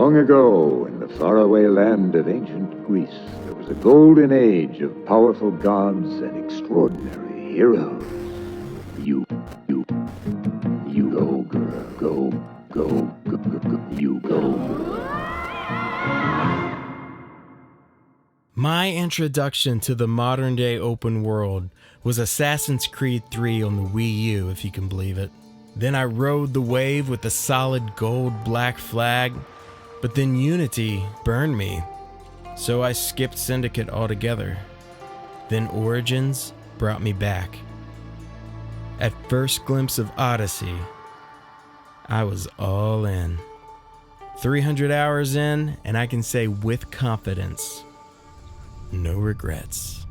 Long ago, in the faraway land of ancient Greece, there was a golden age of powerful gods and extraordinary heroes. You go, girl. You go, girl. My introduction to the modern-day open world was Assassin's Creed 3 on the Wii U, if you can believe it. Then I rode the wave with the solid gold black flag, but then Unity burned me, so I skipped Syndicate altogether. Then Origins brought me back. At first glimpse of Odyssey, I was all in. 300 hours in, and I can say with confidence, no regrets.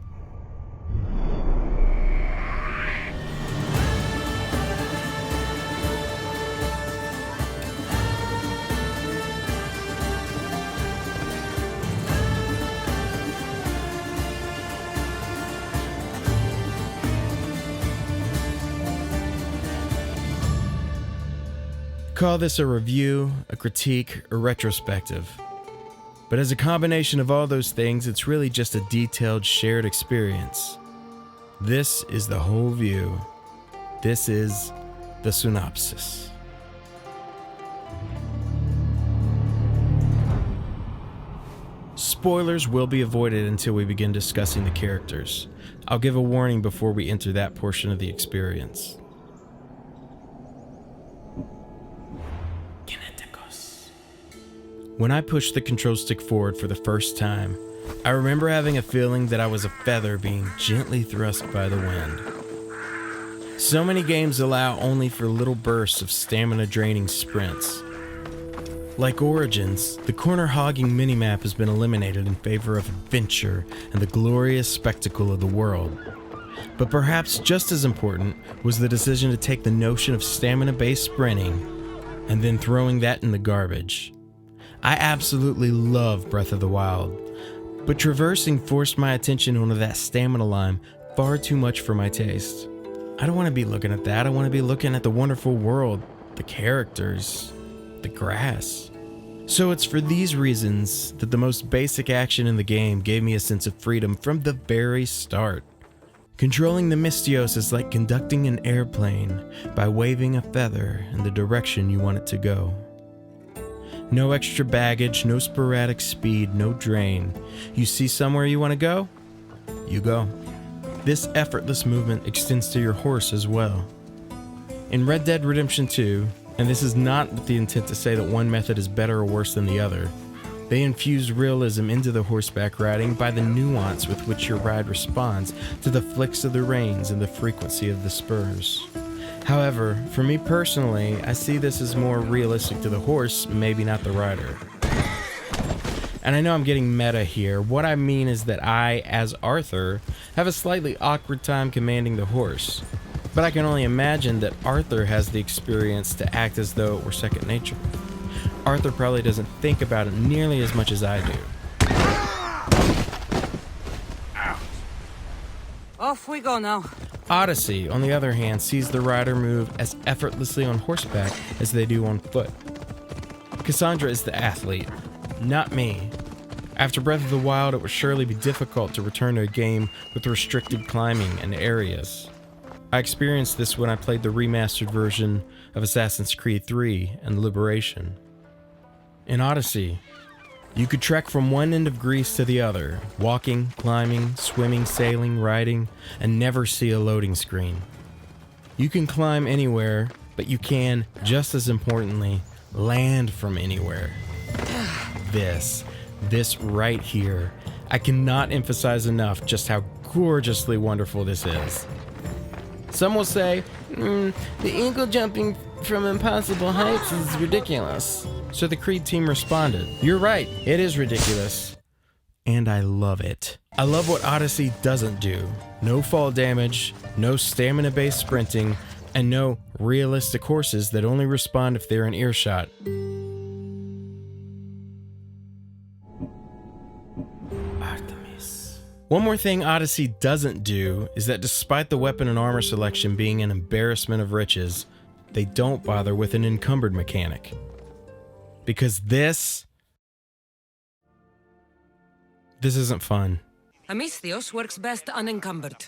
Call this a review, a critique, or retrospective. But as a combination of all those things, it's really just a detailed shared experience. This is the whole view. This is the synopsis. Spoilers will be avoided until we begin discussing the characters. I'll give a warning before we enter that portion of the experience. KINETIKOS. When I pushed the control stick forward for the first time, I remember having a feeling that I was a feather being gently thrust by the wind. So many games allow only for little bursts of stamina-draining sprints. Like Origins, the corner-hogging minimap has been eliminated in favor of adventure and the glorious spectacle of the world. But perhaps just as important was the decision to take the notion of stamina-based sprinting and then throwing that in the garbage. I absolutely love Breath of the Wild, but traversing forced my attention onto that stamina line far too much for my taste. I don't want to be looking at that. I want to be looking at the wonderful world, the characters, the grass. So it's for these reasons that the most basic action in the game gave me a sense of freedom from the very start. Controlling the Misthios is like conducting an airplane by waving a feather in the direction you want it to go. No extra baggage, no sporadic speed, no drain. You see somewhere you want to go? You go. This effortless movement extends to your horse as well. In Red Dead Redemption 2, and this is not with the intent to say that one method is better or worse than the other, they infuse realism into the horseback riding by the nuance with which your ride responds to the flicks of the reins and the frequency of the spurs. However, for me personally, I see this as more realistic to the horse, maybe not the rider. And I know I'm getting meta here. What I mean is that I, as Arthur, have a slightly awkward time commanding the horse. But I can only imagine that Arthur has the experience to act as though it were second nature. Arthur probably doesn't think about it nearly as much as I do. Off we go now. Odyssey, on the other hand, sees the rider move as effortlessly on horseback as they do on foot. Cassandra is the athlete, not me. After Breath of the Wild, it would surely be difficult to return to a game with restricted climbing and areas. I experienced this when I played the remastered version of Assassin's Creed 3 and Liberation. In Odyssey, you could trek from one end of Greece to the other, walking, climbing, swimming, sailing, riding, and never see a loading screen. You can climb anywhere, but you can, just as importantly, land from anywhere. This right here, I cannot emphasize enough just how gorgeously wonderful this is. Some will say, the eagle jumping from impossible heights is ridiculous. So the Creed team responded, you're right, it is ridiculous. And I love it. I love what Odyssey doesn't do. No fall damage, no stamina-based sprinting, and no realistic horses that only respond if they're in earshot. ARTEMIS. One more thing Odyssey doesn't do is that despite the weapon and armor selection being an embarrassment of riches, they don't bother with an encumbered mechanic. Because this This isn't fun. A Misthios works best unencumbered.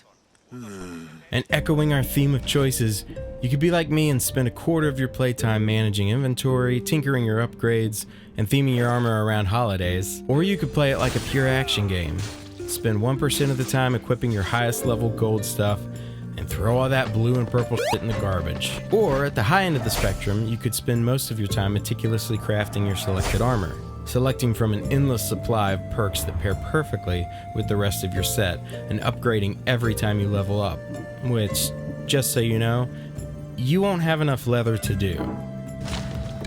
And echoing our theme of choices, you could be like me and spend a quarter of your playtime managing inventory, tinkering your upgrades, and theming your armor around holidays. Or you could play it like a pure action game. Spend 1% of the time equipping your highest level gold stuff, and throw all that blue and purple shit in the garbage. Or, at the high end of the spectrum, you could spend most of your time meticulously crafting your selected armor, selecting from an endless supply of perks that pair perfectly with the rest of your set, and upgrading every time you level up, which, just so you know, you won't have enough leather to do.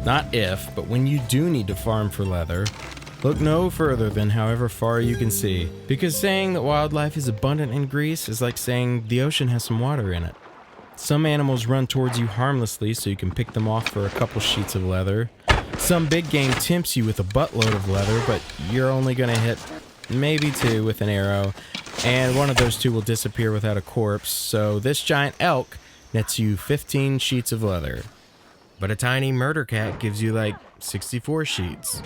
Not if, but when you do need to farm for leather, look no further than however far you can see, because saying that wildlife is abundant in Greece is like saying the ocean has some water in it. Some animals run towards you harmlessly so you can pick them off for a couple sheets of leather. Some big game tempts you with a buttload of leather, but you're only going to hit maybe 2 with an arrow, and one of those 2 will disappear without a corpse, so this giant elk nets you 15 sheets of leather. But a tiny murder cat gives you like 64 sheets.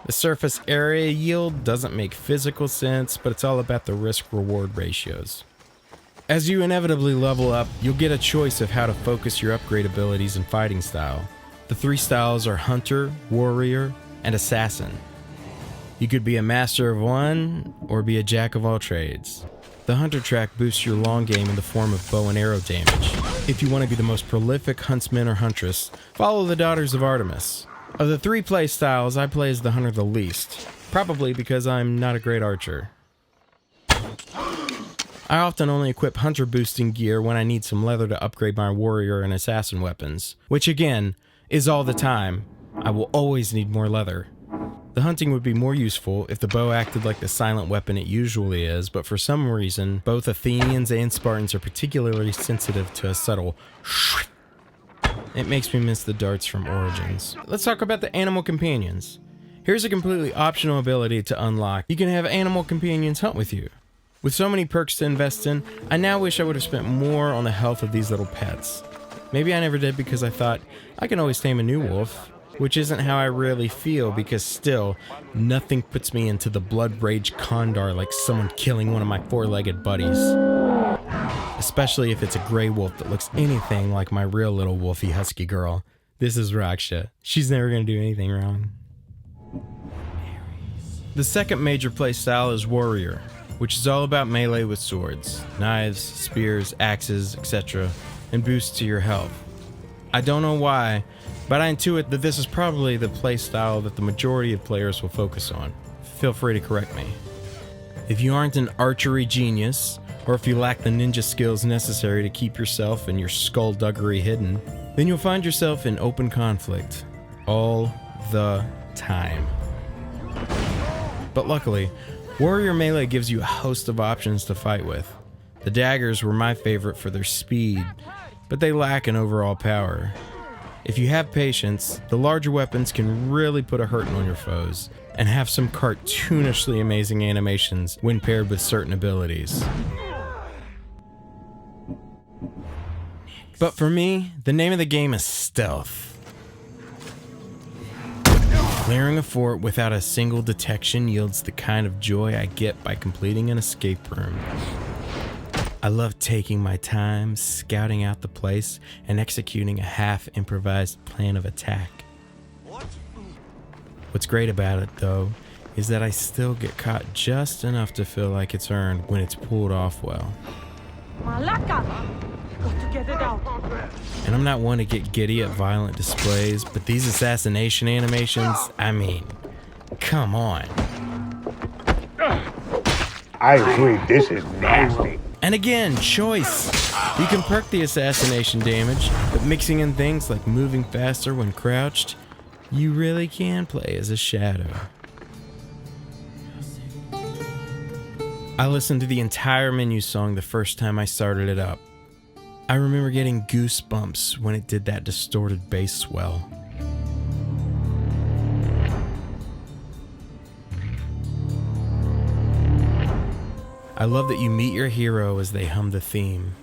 The surface area yield doesn't make physical sense, but it's all about the risk-reward ratios. As you inevitably level up, you'll get a choice of how to focus your upgrade abilities and fighting style. The 3 styles are Hunter, Warrior, and Assassin. You could be a master of one, or be a jack of all trades. The Hunter track boosts your long game in the form of bow and arrow damage. If you want to be the most prolific huntsman or huntress, follow the Daughters of Artemis. Of the 3 play styles, I play as the Hunter the least, probably because I'm not a great archer. I often only equip Hunter boosting gear when I need some leather to upgrade my Warrior and Assassin weapons, which again, is all the time. I will always need more leather. The hunting would be more useful if the bow acted like the silent weapon it usually is, but for some reason, both Athenians and Spartans are particularly sensitive to a subtle shh. It makes me miss the darts from Origins. Let's talk about the animal companions. Here's a completely optional ability to unlock. You can have animal companions hunt with you. With so many perks to invest in, I now wish I would have spent more on the health of these little pets. Maybe I never did because I thought, I can always tame a new wolf, which isn't how I really feel because still, nothing puts me into the blood rage condor like someone killing one of my 4-legged buddies. Especially if it's a gray wolf that looks anything like my real little wolfy husky girl. This is Raksha. She's never going to do anything wrong. The second major playstyle is Warrior, which is all about melee with swords, knives, spears, axes, etc., and boosts to your health. I don't know why, but I intuit that this is probably the playstyle that the majority of players will focus on. Feel free to correct me. If you aren't an archery genius, or if you lack the ninja skills necessary to keep yourself and your skullduggery hidden, then you'll find yourself in open conflict all the time. But luckily, Warrior Melee gives you a host of options to fight with. The daggers were my favorite for their speed, but they lack in overall power. If you have patience, the larger weapons can really put a hurting on your foes, and have some cartoonishly amazing animations when paired with certain abilities. But for me, the name of the game is stealth. Clearing a fort without a single detection yields the kind of joy I get by completing an escape room. I love taking my time, scouting out the place, and executing a half-improvised plan of attack. What's great about it, though, is that I still get caught just enough to feel like it's earned when it's pulled off well. Malaka! Got to get it out. And I'm not one to get giddy at violent displays, but these assassination animations, I mean, come on. I agree, this is nasty. And again, choice. You can perk the assassination damage, but mixing in things like moving faster when crouched, you really can play as a shadow. I listened to the entire menu song the first time I started it up. I remember getting goosebumps when it did that distorted bass swell. I love that you meet your hero as they hum the theme.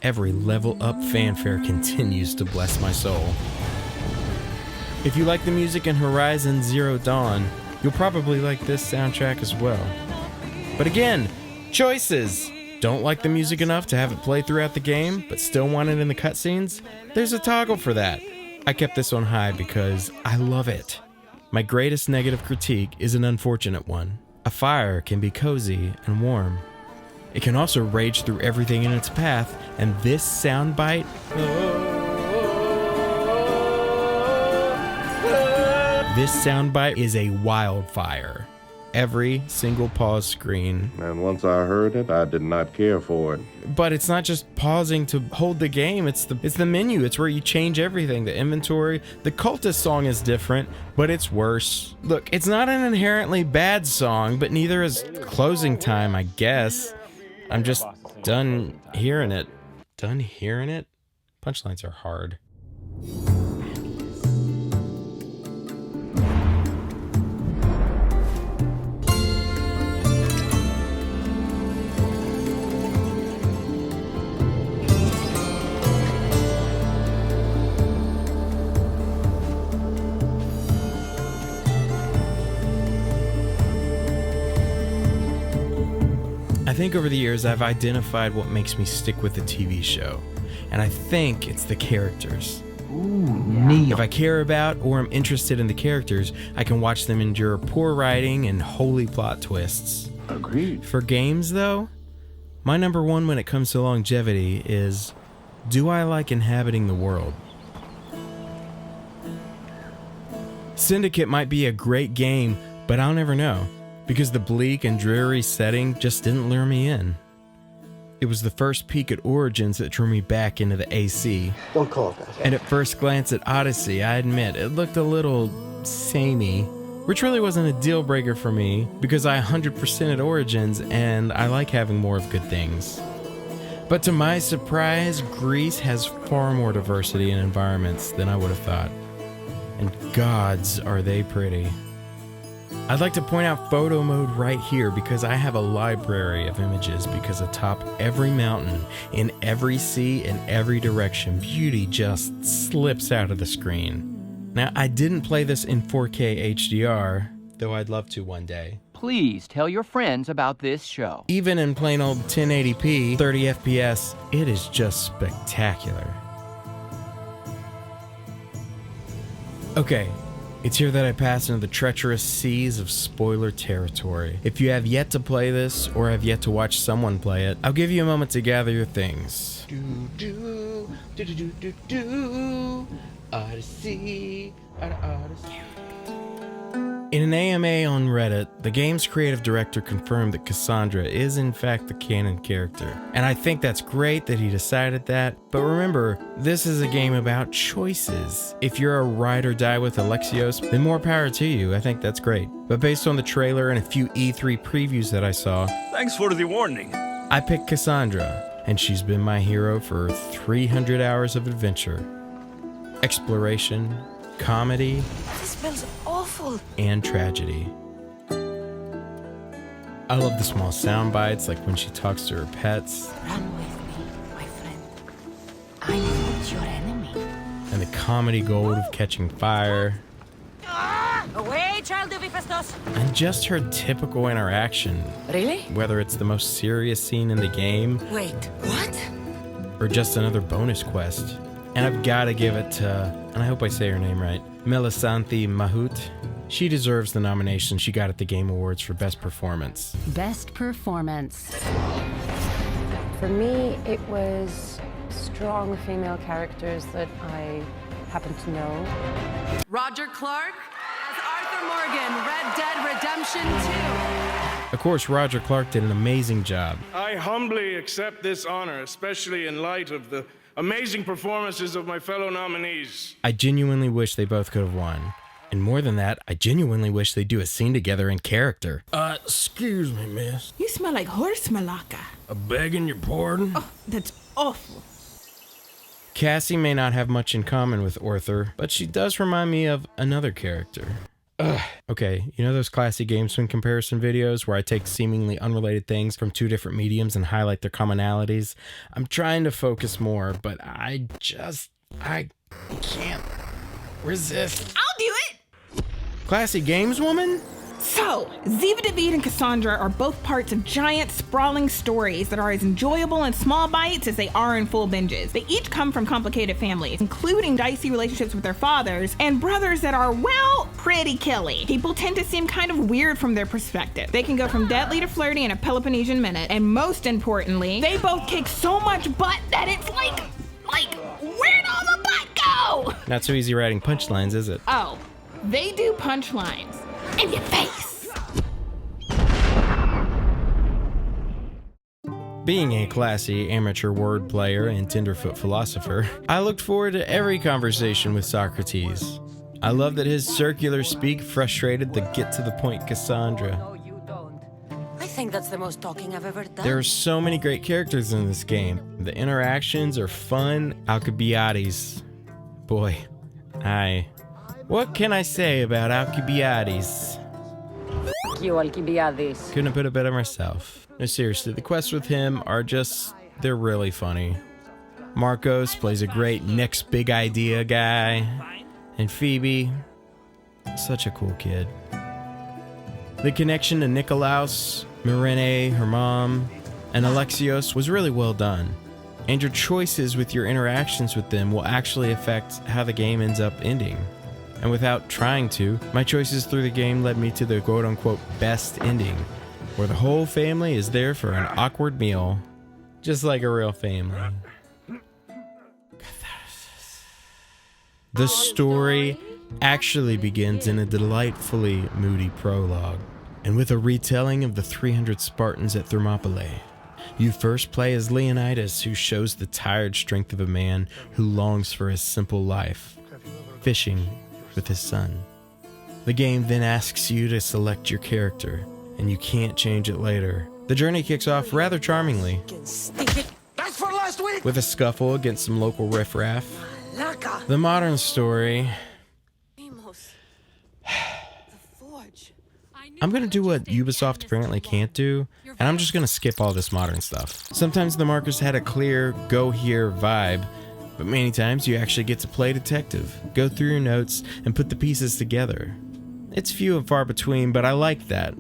Every level up fanfare continues to bless my soul. If you like the music in Horizon Zero Dawn, you'll probably like this soundtrack as well. But again, choices! Don't like the music enough to have it play throughout the game, but still want it in the cutscenes? There's a toggle for that. I kept this on high because I love it. My greatest negative critique is an unfortunate one. A fire can be cozy and warm. It can also rage through everything in its path, and this soundbite... This soundbite is a wildfire. Every single pause screen. And once I heard it, I did not care for it. But it's not just pausing to hold the game, it's the menu. It's where you change everything, the inventory. The Cultist Song is different, but it's worse. Look, it's not an inherently bad song, but neither is Closing Time, I guess. I'm just done hearing it. Done hearing it? Punchlines are hard. I think over the years I've identified what makes me stick with the TV show, and I think it's the characters. If I care about or am interested in the characters, I can watch them endure poor writing and holy plot twists. Agreed. For games, though, my number one when it comes to longevity is, do I like inhabiting the world? Syndicate might be a great game, but I'll never know, because the bleak and dreary setting just didn't lure me in. It was the first peek at Origins that drew me back into the AC. Don't call it that. And at first glance at Odyssey, I admit, it looked a little samey, which really wasn't a deal breaker for me, because I 100% at Origins, and I like having more of good things. But to my surprise, Greece has far more diversity in environments than I would have thought. And gods, are they pretty. I'd like to point out photo mode right here because I have a library of images, because atop every mountain, in every sea, in every direction, beauty just slips out of the screen. Now, I didn't play this in 4K HDR, though I'd love to one day. Please tell your friends about this show. Even in plain old 1080p, 30 FPS, it is just spectacular. Okay. It's here that I pass into the treacherous seas of spoiler territory. If you have yet to play this, or have yet to watch someone play it, I'll give you a moment to gather your things. Odyssey, Odyssey. In an AMA on Reddit, the game's creative director confirmed that Cassandra is in fact the canon character. And I think that's great that he decided that, but remember, this is a game about choices. If you're a ride or die with Alexios, then more power to you, I think that's great. But based on the trailer and a few E3 previews that I saw, thanks for the warning. I picked Cassandra, and she's been my hero for 300 hours of adventure. Exploration, comedy, This smells awful. and tragedy. I love the small sound bites, like when she talks to her pets, Run with me, my friend. I'm not your enemy. and the comedy gold of catching fire, Away, child of Misthios. and just her typical interaction, Really? whether it's the most serious scene in the game Wait, what? or just another bonus quest. And I've gotta give it to, and I hope I say her name right, Melisanthi Mahut. She deserves the nomination she got at the Game Awards for Best Performance. Best performance. For me, it was strong female characters that I happen to know. Roger Clark as Arthur Morgan, Red Dead Redemption 2. Of course, Roger Clark did an amazing job. I humbly accept this honor, especially in light of the amazing performances of my fellow nominees. I genuinely wish they both could have won. And more than that, I genuinely wish they'd do a scene together in character. Excuse me, miss. You smell like horse malacca. Begging your pardon? Oh, that's awful. Cassie may not have much in common with Arthur, but she does remind me of another character. Okay, you know those classy GameSwing comparison videos where I take seemingly unrelated things from two different mediums and highlight their commonalities? I'm trying to focus more, but I can't resist. I'll do it! Classy games woman? So, Ziva David and Cassandra are both parts of giant, sprawling stories that are as enjoyable in small bites as they are in full binges. They each come from complicated families, including dicey relationships with their fathers, and brothers that are, well, pretty killy. People tend to seem kind of weird from their perspective. They can go from deadly to flirty in a Peloponnesian minute, and most importantly, they both kick so much butt that it's like, where'd all the butt go? Not so easy writing punchlines, is it? Oh, they do punchlines. In your face! Being a classy amateur word player and tenderfoot philosopher, I looked forward to every conversation with Socrates. I love that his circular speak frustrated the get-to-the-point Cassandra. No, you don't. I think that's the most talking I've ever done. There are so many great characters in this game. The interactions are fun. Alcibiades. Boy, what can I say about Alcibiades? Fuck you, Alcibiades. Couldn't have put it better myself. No, seriously, the quests with him are they're really funny. Marcos plays a great next big idea guy. And Phoebe, such a cool kid. The connection to Nikolaos, Myrene, her mom, and Alexios was really well done. And your choices with your interactions with them will actually affect how the game ends up ending. And without trying to, my choices through the game led me to the quote-unquote best ending, where the whole family is there for an awkward meal, just like a real family. Catharsis. The story actually begins in a delightfully moody prologue, and with a retelling of the 300 Spartans at Thermopylae. You first play as Leonidas, who shows the tired strength of a man who longs for his simple life, fishing with his son. The game then asks you to select your character, and you can't change it later. The journey kicks off rather charmingly, That's for last week! with a scuffle against some local riffraff. The modern story... I'm gonna do what Ubisoft apparently can't do, and I'm just gonna skip all this modern stuff. Sometimes the markers had a clear, go here vibe, but many times you actually get to play detective, go through your notes, and put the pieces together. It's few and far between, but I like that.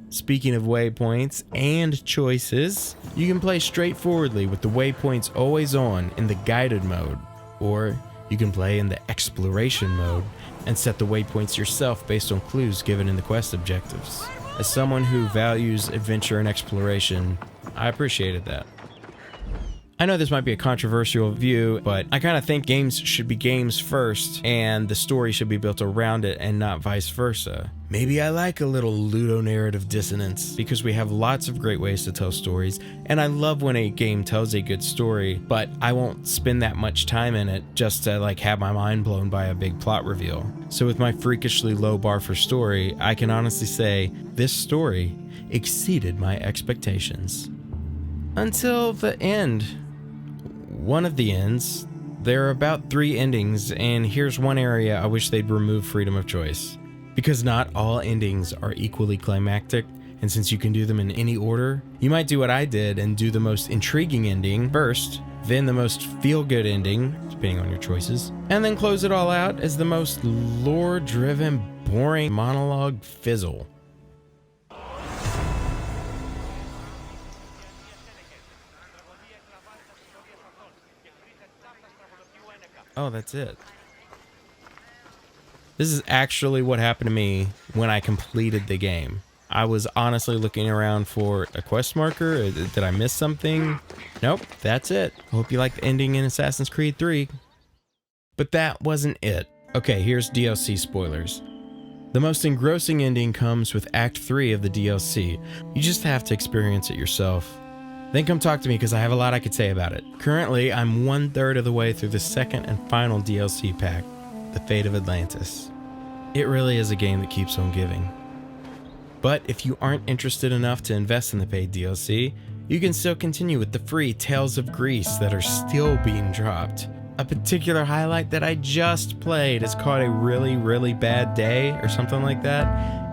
Speaking of waypoints and choices, you can play straightforwardly with the waypoints always on in the guided mode, or you can play in the exploration mode and set the waypoints yourself based on clues given in the quest objectives. As someone who values adventure and exploration, I appreciated that. I know this might be a controversial view, but I kind of think games should be games first, and the story should be built around it and not vice versa. Maybe I like a little ludonarrative dissonance, because we have lots of great ways to tell stories, and I love when a game tells a good story, but I won't spend that much time in it just to have my mind blown by a big plot reveal. So with my freakishly low bar for story, I can honestly say this story exceeded my expectations. Until the end. One of the ends. There are about 3 endings, and here's one area I wish they'd remove freedom of choice. Because not all endings are equally climactic, and since you can do them in any order, you might do what I did and do the most intriguing ending first, then the most feel-good ending, depending on your choices, and then close it all out as the most lore-driven, boring monologue fizzle. Oh, that's it. This is actually what happened to me when I completed the game. I was honestly looking around for a quest marker. Did I miss something? Nope, that's it. Hope you like the ending in Assassin's Creed 3. But that wasn't it. Okay, here's DLC spoilers. The most engrossing ending comes with Act 3 of the DLC. You just have to experience it yourself. Then come talk to me because I have a lot I could say about it. Currently, I'm 1/3 of the way through the second and final DLC pack, The Fate of Atlantis. It really is a game that keeps on giving. But if you aren't interested enough to invest in the paid DLC, you can still continue with the free Tales of Greece that are still being dropped. A particular highlight that I just played is called A Really, Really Bad Day or something like that.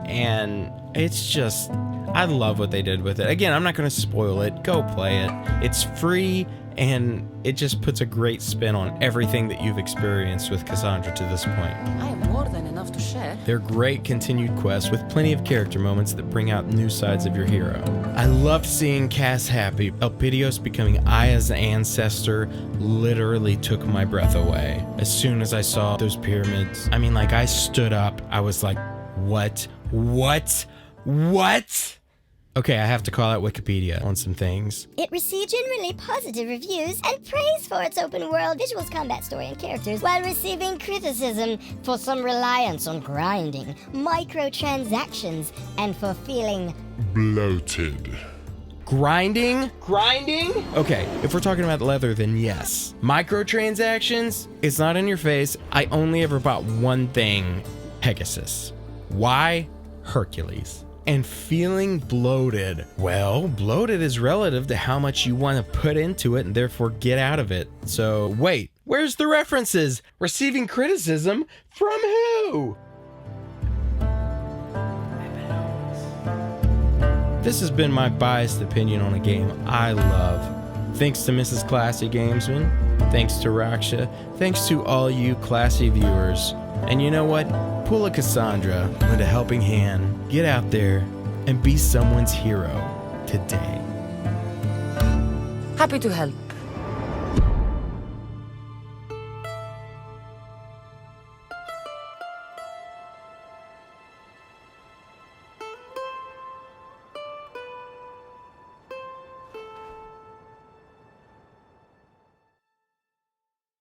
And it's just, I love what they did with it. Again, I'm not going to spoil it. Go play it. It's free, and it just puts a great spin on everything that you've experienced with Cassandra to this point. I have more than enough to share. They're great continued quests with plenty of character moments that bring out new sides of your hero. I loved seeing Cass happy. Elpidios becoming Aya's ancestor literally took my breath away. As soon as I saw those pyramids, I mean, like, I stood up. I was like, what? Okay, I have to call out Wikipedia on some things. It received generally positive reviews and praise for its open world, visuals, combat, story, and characters, while receiving criticism for some reliance on grinding, microtransactions, and for feeling bloated. Grinding? Okay, if we're talking about leather, then yes. Microtransactions? It's not in your face. I only ever bought one thing, Pegasus. Why? Hercules. And feeling bloated. Well, bloated is relative to how much you want to put into it and therefore get out of it. So wait, where's the references? Receiving criticism from who? This has been my biased opinion on a game I love. Thanks to Mrs. Classy Gamesman. Thanks to Raksha. Thanks to all you classy viewers. And you know what? Pull a Cassandra, lend a helping hand, get out there, and be someone's hero today. Happy to help.